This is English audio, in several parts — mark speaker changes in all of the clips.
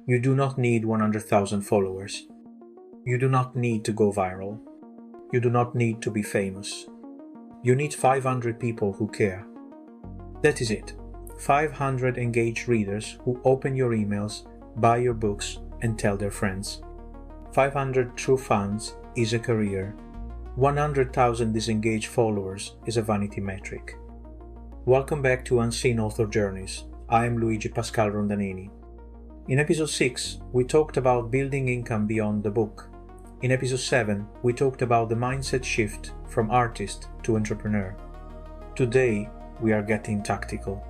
Speaker 1: You do not need 100,000 followers. You do not need to go viral. You do not need to be famous. You need 500 people who care. That is it. 500 engaged readers who open your emails, buy your books, and tell their friends. 500 true fans is a career. 100,000 disengaged followers is a vanity metric. Welcome back to Unseen Author Journeys. I am Luigi Pascal Rondanini. In episode 6, we talked about building income beyond the book. In episode 7, we talked about the mindset shift from artist to entrepreneur. Today, we are getting tactical.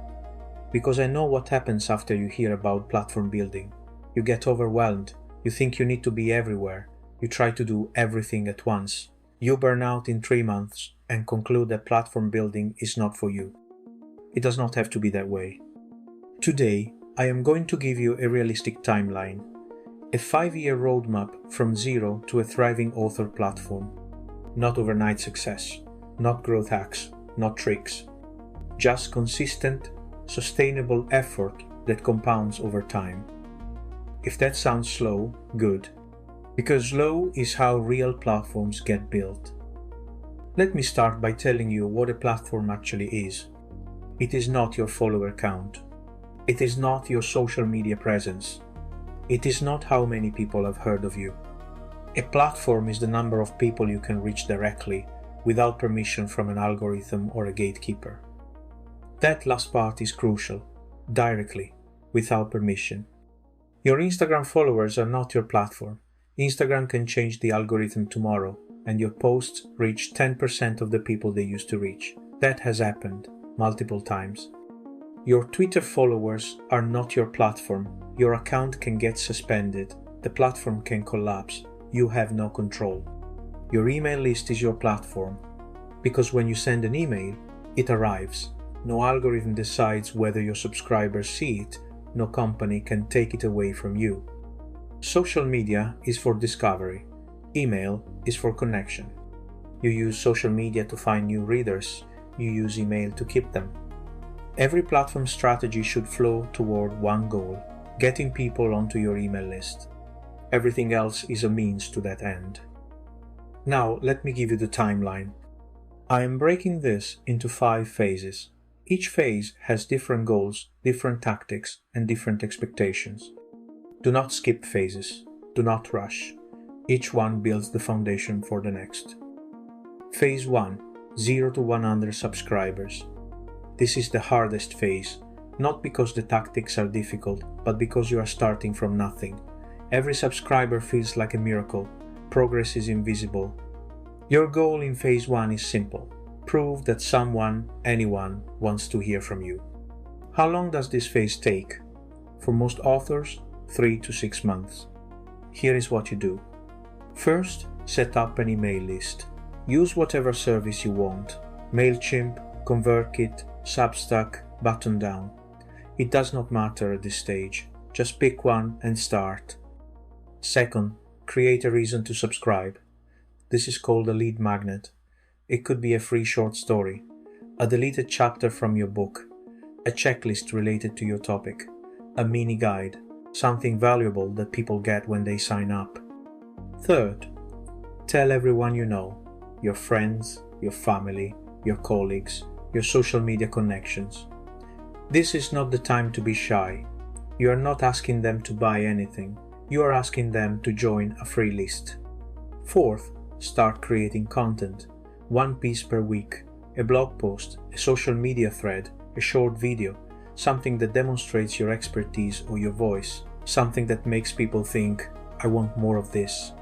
Speaker 1: Because I know what happens after you hear about platform building. You get overwhelmed. You think you need to be everywhere. You try to do everything at once. You burn out in 3 months and conclude that platform building is not for you. It does not have to be that way. Today, I am going to give you a realistic timeline, a 5-year roadmap from zero to a thriving author platform. Not overnight success, not growth hacks, not tricks. Just consistent, sustainable effort that compounds over time. If that sounds slow, good. Because slow is how real platforms get built. Let me start by telling you what a platform actually is. It is not your follower count. It is not your social media presence. It is not how many people have heard of you. A platform is the number of people you can reach directly, without permission from an algorithm or a gatekeeper. That last part is crucial. Directly, without permission. Your Instagram followers are not your platform. Instagram can change the algorithm tomorrow, and your posts reach 10% of the people they used to reach. That has happened multiple times. Your Twitter followers are not your platform. Your account can get suspended. The platform can collapse. You have no control. Your email list is your platform. Because when you send an email, it arrives. No algorithm decides whether your subscribers see it. No company can take it away from you. Social media is for discovery. Email is for connection. You use social media to find new readers. You use email to keep them. Every platform strategy should flow toward one goal, getting people onto your email list. Everything else is a means to that end. Now, let me give you the timeline. I am breaking this into 5 phases. Each phase has different goals, different tactics, and different expectations. Do not skip phases. Do not rush. Each one builds the foundation for the next. Phase 1. 0 to 100 subscribers. This is the hardest phase, not because the tactics are difficult, but because you are starting from nothing. Every subscriber feels like a miracle. Progress is invisible. Your goal in phase 1 is simple. Prove that someone, anyone, wants to hear from you. How long does this phase take? For most authors, 3 to 6 months. Here is what you do. First, set up an email list. Use whatever service you want. MailChimp, ConvertKit, Substack, Buttondown. It does not matter at this stage. Just pick one and start. Second, create a reason to subscribe. This is called a lead magnet. It could be a free short story, a deleted chapter from your book, a checklist related to your topic, a mini guide, something valuable that people get when they sign up. Third, tell everyone you know, your friends, your family, your colleagues, your social media connections. This is not the time to be shy. You are not asking them to buy anything. You are asking them to join a free list. Fourth, start creating content. 1 piece per week, a blog post, a social media thread, a short video, something that demonstrates your expertise or your voice, something that makes people think, I want more of this.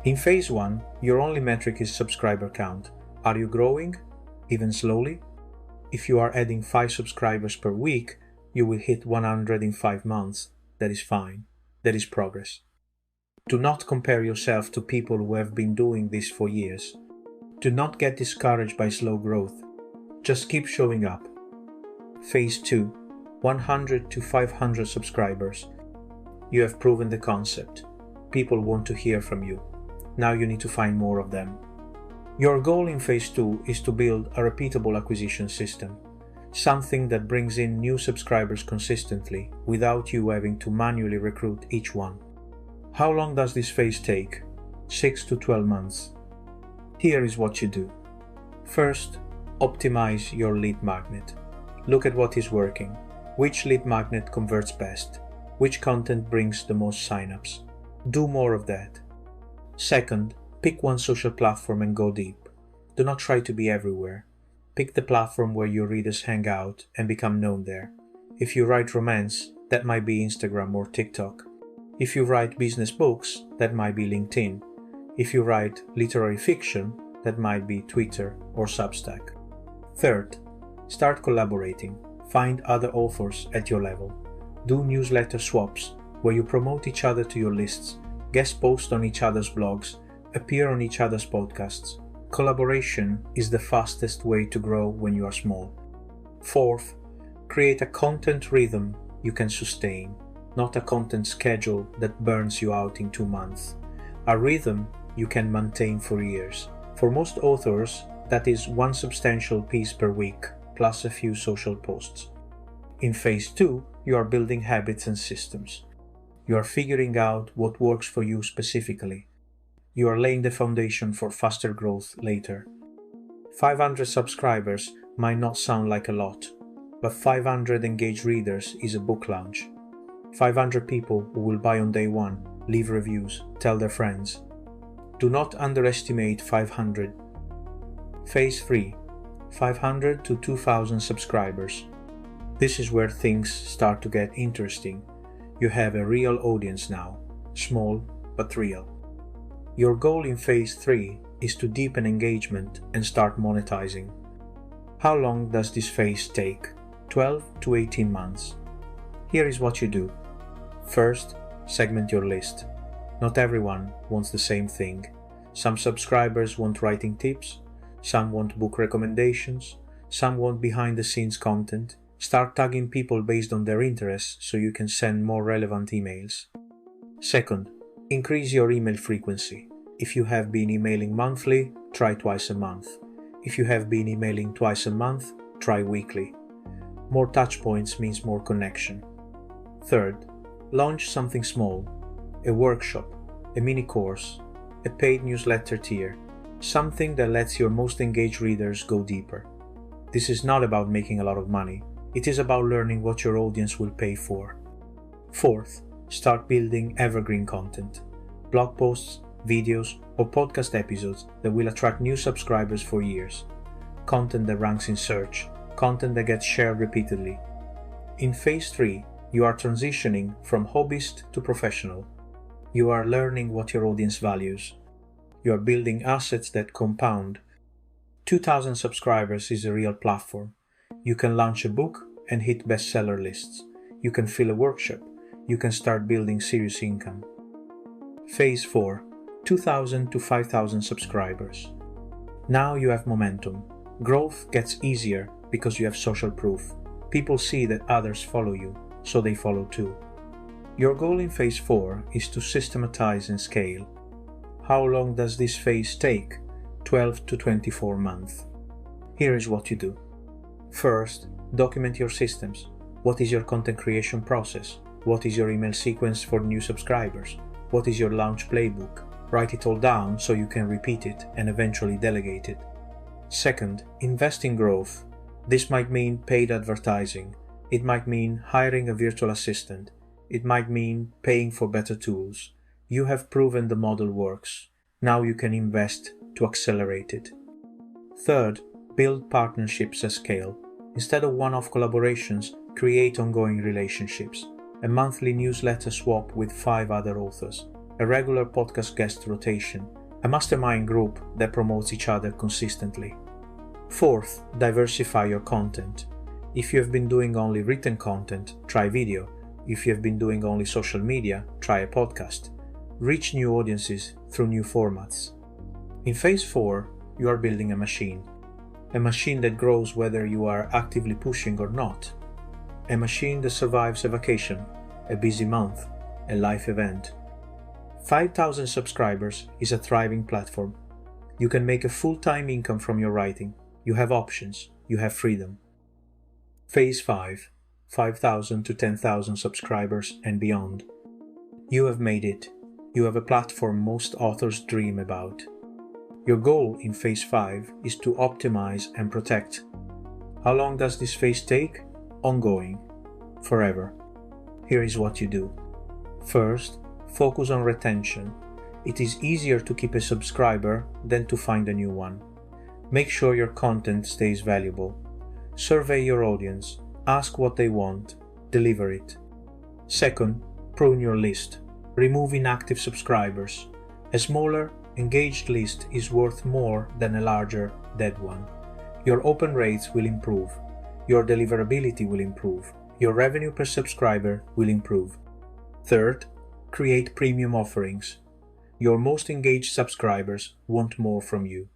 Speaker 1: In phase 1, your only metric is subscriber count. Are you growing? Even slowly? If you are adding 5 subscribers per week, you will hit 100 in 5 months. That is fine. That is progress. Do not compare yourself to people who have been doing this for years. Do not get discouraged by slow growth. Just keep showing up. Phase 2. 100 to 500 subscribers. You have proven the concept. People want to hear from you. Now you need to find more of them. Your goal in phase 2 is to build a repeatable acquisition system. Something that brings in new subscribers consistently without you having to manually recruit each one. How long does this phase take? 6 to 12 months. Here is what you do. First, optimize your lead magnet. Look at what is working. Which lead magnet converts best? Which content brings the most signups? Do more of that. Second, pick one social platform and go deep. Do not try to be everywhere. Pick the platform where your readers hang out and become known there. If you write romance, that might be Instagram or TikTok. If you write business books, that might be LinkedIn. If you write literary fiction, that might be Twitter or Substack. Third, start collaborating. Find other authors at your level. Do newsletter swaps where you promote each other to your lists, guest post on each other's blogs, appear on each other's podcasts. Collaboration is the fastest way to grow when you are small. Fourth, create a content rhythm you can sustain, not a content schedule that burns you out in 2 months. A rhythm you can maintain for years. For most authors, that is one substantial piece per week, plus a few social posts. In phase 2, you are building habits and systems. You are figuring out what works for you specifically. You are laying the foundation for faster growth later. 500 subscribers might not sound like a lot, but 500 engaged readers is a book launch. 500 people who will buy on day one, leave reviews, tell their friends. Do not underestimate 500. Phase 3, 500 to 2,000 subscribers. This is where things start to get interesting. You have a real audience now, small but real. Your goal in phase 3 is to deepen engagement and start monetizing. How long does this phase take? 12 to 18 months. Here is what you do. First, segment your list. Not everyone wants the same thing. Some subscribers want writing tips, some want book recommendations, some want behind-the-scenes content. Start tagging people based on their interests so you can send more relevant emails. Second, increase your email frequency. If you have been emailing monthly, try twice a month. If you have been emailing twice a month, try weekly. More touchpoints means more connection. Third, launch something small. A workshop, a mini course, a paid newsletter tier, something that lets your most engaged readers go deeper. This is not about making a lot of money. It is about learning what your audience will pay for. Fourth, start building evergreen content. Blog posts, videos, or podcast episodes that will attract new subscribers for years. Content that ranks in search. Content that gets shared repeatedly. In phase 3, you are transitioning from hobbyist to professional. You are learning what your audience values. You are building assets that compound. 2,000 subscribers is a real platform. You can launch a book and hit bestseller lists. You can fill a workshop. You can start building serious income. Phase 4, 2,000 to 5,000 subscribers. Now you have momentum. Growth gets easier because you have social proof. People see that others follow you, so they follow too. Your goal in phase 4 is to systematize and scale. How long does this phase take? 12 to 24 months. Here is what you do. First, document your systems. What is your content creation process? What is your email sequence for new subscribers? What is your launch playbook? Write it all down so you can repeat it and eventually delegate it. Second, invest in growth. This might mean paid advertising. It might mean hiring a virtual assistant. It might mean paying for better tools. You have proven the model works. Now you can invest to accelerate it. Third, build partnerships at scale. Instead of one-off collaborations, create ongoing relationships. A monthly newsletter swap with 5 other authors. A regular podcast guest rotation. A mastermind group that promotes each other consistently. Fourth, diversify your content. If you have been doing only written content, try video. If you have been doing only social media, try a podcast. Reach new audiences through new formats. In phase 4, you are building a machine. A machine that grows whether you are actively pushing or not. A machine that survives a vacation, a busy month, a life event. 5,000 subscribers is a thriving platform. You can make a full-time income from your writing. You have options. You have freedom. Phase 5, 5,000 to 10,000 subscribers and beyond. You have made it. You have a platform most authors dream about. Your goal in Phase 5 is to optimize and protect. How long does this phase take? Ongoing. Forever. Here is what you do. First, focus on retention. It is easier to keep a subscriber than to find a new one. Make sure your content stays valuable. Survey your audience. Ask what they want. Deliver it. Second, prune your list. Remove inactive subscribers. A smaller, engaged list is worth more than a larger, dead one. Your open rates will improve. Your deliverability will improve. Your revenue per subscriber will improve. Third, create premium offerings. Your most engaged subscribers want more from you.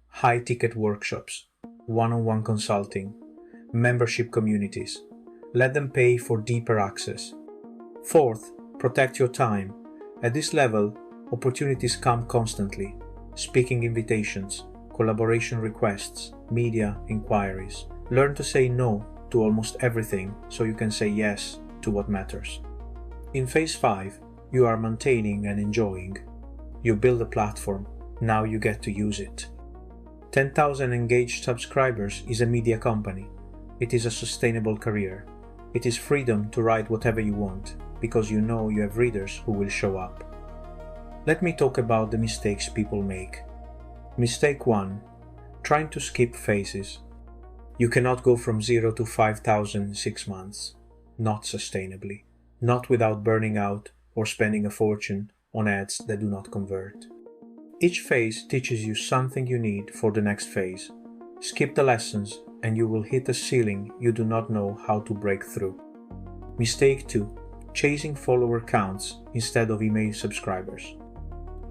Speaker 1: High-ticket workshops, one-on-one consulting, membership communities. Let them pay for deeper access. Fourth, protect your time. At this level, opportunities come constantly. Speaking invitations, collaboration requests, media inquiries. Learn to say no to almost everything so you can say yes to what matters. In Phase 5, you are maintaining and enjoying. You build a platform, now you get to use it. 10,000 engaged subscribers is a media company. It is a sustainable career. It is freedom to write whatever you want, because you know you have readers who will show up. Let me talk about the mistakes people make. Mistake 1. Trying to skip phases. You cannot go from 0 to 5,000 in 6 months. Not sustainably. Not without burning out or spending a fortune on ads that do not convert. Each phase teaches you something you need for the next phase. Skip the lessons and you will hit a ceiling you do not know how to break through. Mistake 2. Chasing follower counts instead of email subscribers.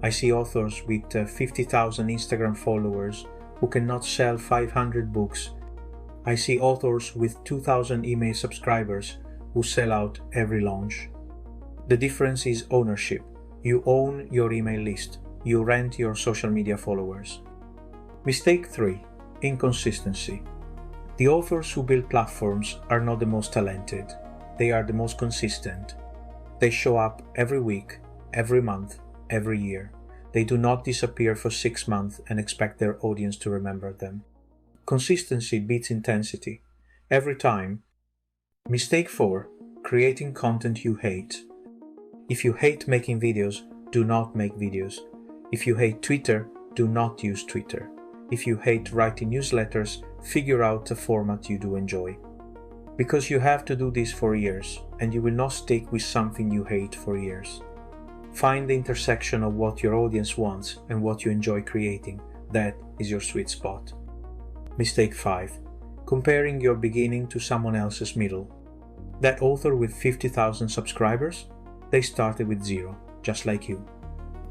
Speaker 1: I see authors with 50,000 Instagram followers who cannot sell 500 books. I see authors with 2,000 email subscribers who sell out every launch. The difference is ownership. You own your email list. You rent your social media followers. Mistake 3. Inconsistency. The authors who build platforms are not the most talented. They are the most consistent. They show up every week, every month, every year. They do not disappear for 6 months and expect their audience to remember them. Consistency beats intensity. Every time. Mistake 4. Creating content you hate. If you hate making videos, do not make videos. If you hate Twitter, do not use Twitter. If you hate writing newsletters, figure out a format you do enjoy. Because you have to do this for years, and you will not stick with something you hate for years. Find the intersection of what your audience wants and what you enjoy creating. That is your sweet spot. Mistake 5. Comparing your beginning to someone else's middle. That author with 50,000 subscribers? They started with 0, just like you.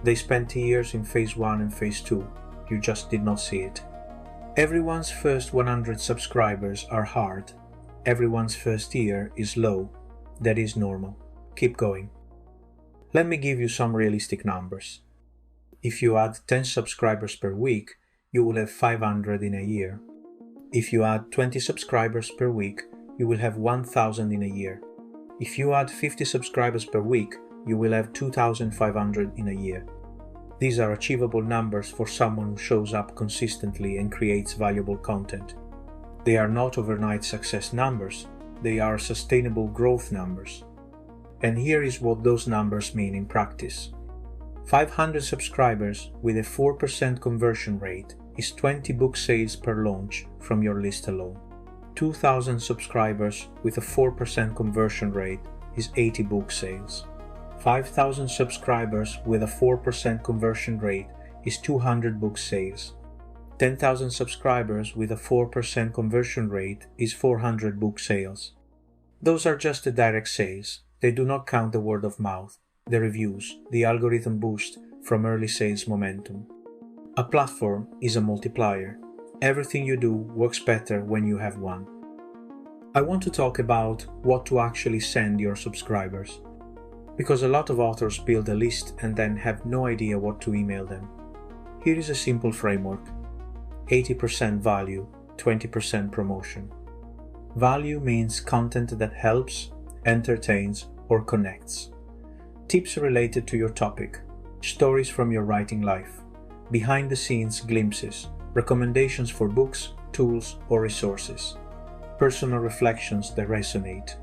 Speaker 1: They spent years in Phase 1 and Phase 2. You just did not see it. Everyone's first 100 subscribers are hard. Everyone's first year is low. That is normal. Keep going. Let me give you some realistic numbers. If you add 10 subscribers per week, you will have 500 in a year. If you add 20 subscribers per week, you will have 1,000 in a year. If you add 50 subscribers per week, you will have 2,500 in a year. These are achievable numbers for someone who shows up consistently and creates valuable content. They are not overnight success numbers, they are sustainable growth numbers. And here is what those numbers mean in practice. 500 subscribers with a 4% conversion rate is 20 book sales per launch from your list alone. 2,000 subscribers with a 4% conversion rate is 80 book sales. 5,000 subscribers with a 4% conversion rate is 200 book sales. 10,000 subscribers with a 4% conversion rate is 400 book sales. Those are just the direct sales. They do not count the word of mouth, the reviews, the algorithm boost from early sales momentum. A platform is a multiplier. Everything you do works better when you have one. I want to talk about what to actually send your subscribers, because a lot of authors build a list and then have no idea what to email them. Here is a simple framework. 80% value, 20% promotion. Value means content that helps, entertains, or connects. Tips related to your topic, stories from your writing life, behind-the-scenes glimpses, recommendations for books, tools, or resources, personal reflections that resonate.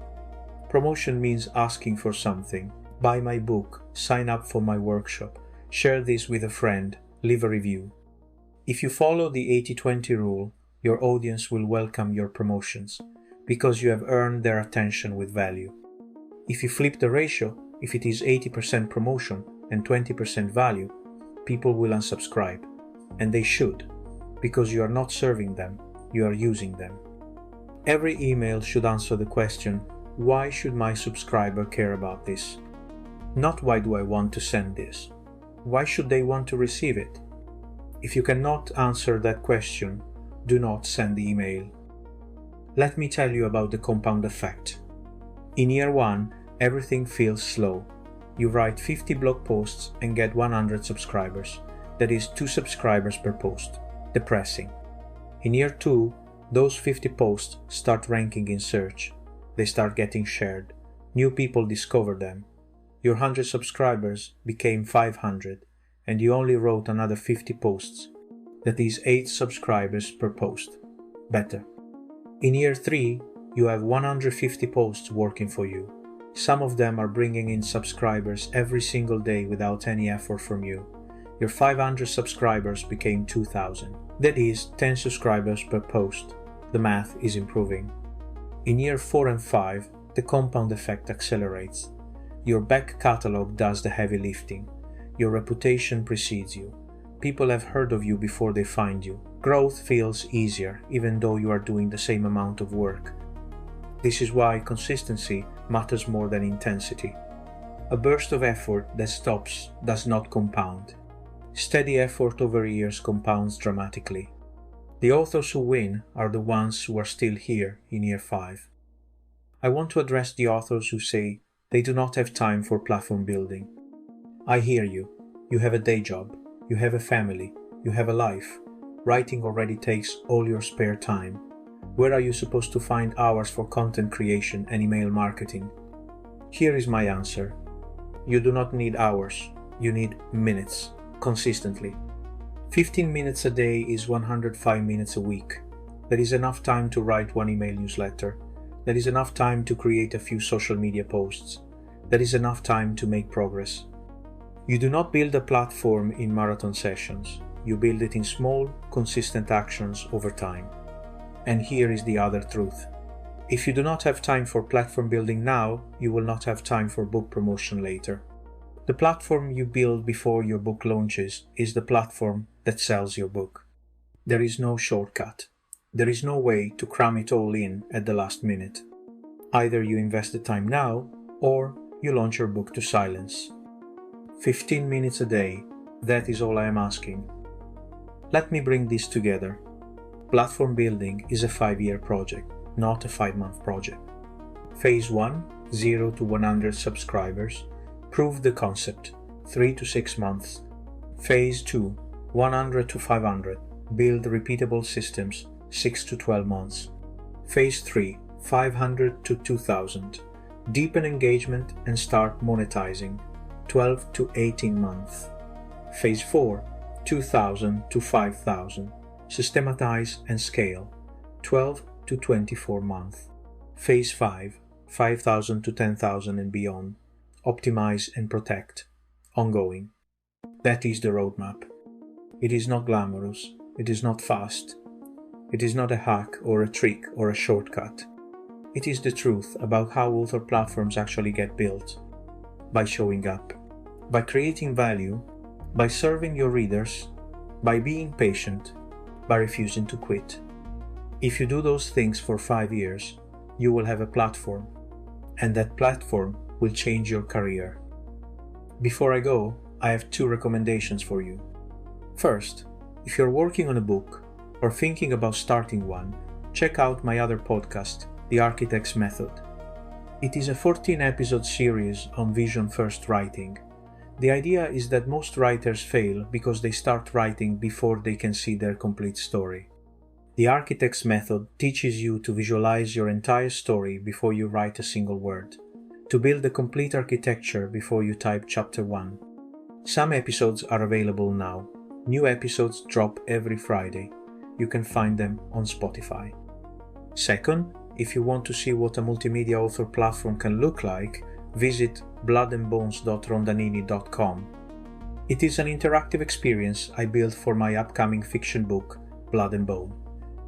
Speaker 1: Promotion means asking for something. Buy my book, sign up for my workshop, share this with a friend, leave a review. If you follow the 80-20 rule, your audience will welcome your promotions because you have earned their attention with value. If you flip the ratio, if it is 80% promotion and 20% value, people will unsubscribe. And they should, because you are not serving them, you are using them. Every email should answer the question, why should my subscriber care about this? Not why do I want to send this? Why should they want to receive it? If you cannot answer that question, do not send the email. Let me tell you about the compound effect. In year 1, everything feels slow. You write 50 blog posts and get 100 subscribers. That is 2 subscribers per post. Depressing. In year 2, those 50 posts start ranking in search. They start getting shared. New people discover them. Your 100 subscribers became 500, and you only wrote another 50 posts. That is 8 subscribers per post. Better. In year 3, you have 150 posts working for you. Some of them are bringing in subscribers every single day without any effort from you. Your 500 subscribers became 2,000. That is 10 subscribers per post. The math is improving. In year 4 and 5, the compound effect accelerates. Your back catalog does the heavy lifting. Your reputation precedes you. People have heard of you before they find you. Growth feels easier, even though you are doing the same amount of work. This is why consistency matters more than intensity. A burst of effort that stops does not compound. Steady effort over years compounds dramatically. The authors who win are the ones who are still here in year 5. I want to address the authors who say they do not have time for platform building. I hear you. You have a day job. You have a family. You have a life. Writing already takes all your spare time. Where are you supposed to find hours for content creation and email marketing? Here is my answer. You do not need hours. You need minutes, consistently. 15 minutes a day is 105 minutes a week. That is enough time to write 1 email newsletter. That is enough time to create a few social media posts. That is enough time to make progress. You do not build a platform in marathon sessions. You build it in small, consistent actions over time. And here is the other truth. If you do not have time for platform building now, you will not have time for book promotion later. The platform you build before your book launches is the platform that sells your book. There is no shortcut. There is no way to cram it all in at the last minute. Either you invest the time now, or you launch your book to silence. 15 minutes a day, that is all I am asking. Let me bring this together. Platform building is a 5-year project, not a 5-month project. Phase 1, 0 to 100 subscribers. Prove the concept, 3 to 6 months. Phase 2, 100 to 500. Build repeatable systems, 6 to 12 months. Phase 3, 500 to 2000. Deepen engagement and start monetizing, 12 to 18 months. Phase 4, 2000 to 5000. Systematize and scale, 12 to 24 months. Phase 5, 5000 to 10,000 and beyond. Optimize and protect, ongoing. That is the roadmap. It is not glamorous. It is not fast. It is not a hack or a trick or a shortcut. It is the truth about how author platforms actually get built. By showing up, by creating value, by serving your readers, by being patient, by refusing to quit. If you do those things for 5 years, you will have a platform, and that platform will change your career. Before I go, I have 2 recommendations for you. First, if you're working on a book or thinking about starting one, check out my other podcast, The Architect's Method. It is a 14-episode series on vision-first writing. The idea is that most writers fail because they start writing before they can see their complete story. The architect's method teaches you to visualize your entire story before you write a single word, to build a complete architecture before you type chapter 1. Some episodes are available now. New episodes drop every Friday. You can find them on Spotify. Second, if you want to see what a multimedia author platform can look like, visit bloodandbones.rondanini.com. It is an interactive experience I built for my upcoming fiction book, Blood and Bone.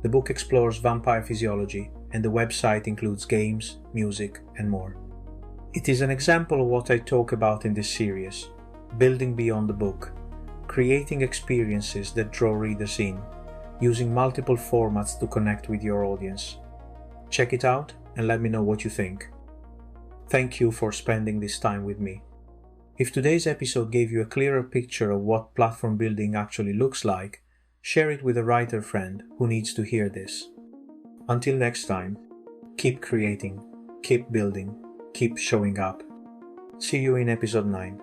Speaker 1: The book explores vampire physiology, and the website includes games, music, and more. It is an example of what I talk about in this series: building beyond the book, creating experiences that draw readers in, using multiple formats to connect with your audience. Check it out and let me know what you think. Thank you for spending this time with me. If today's episode gave you a clearer picture of what platform building actually looks like, share it with a writer friend who needs to hear this. Until next time, keep creating, keep building, keep showing up. See you in episode 9.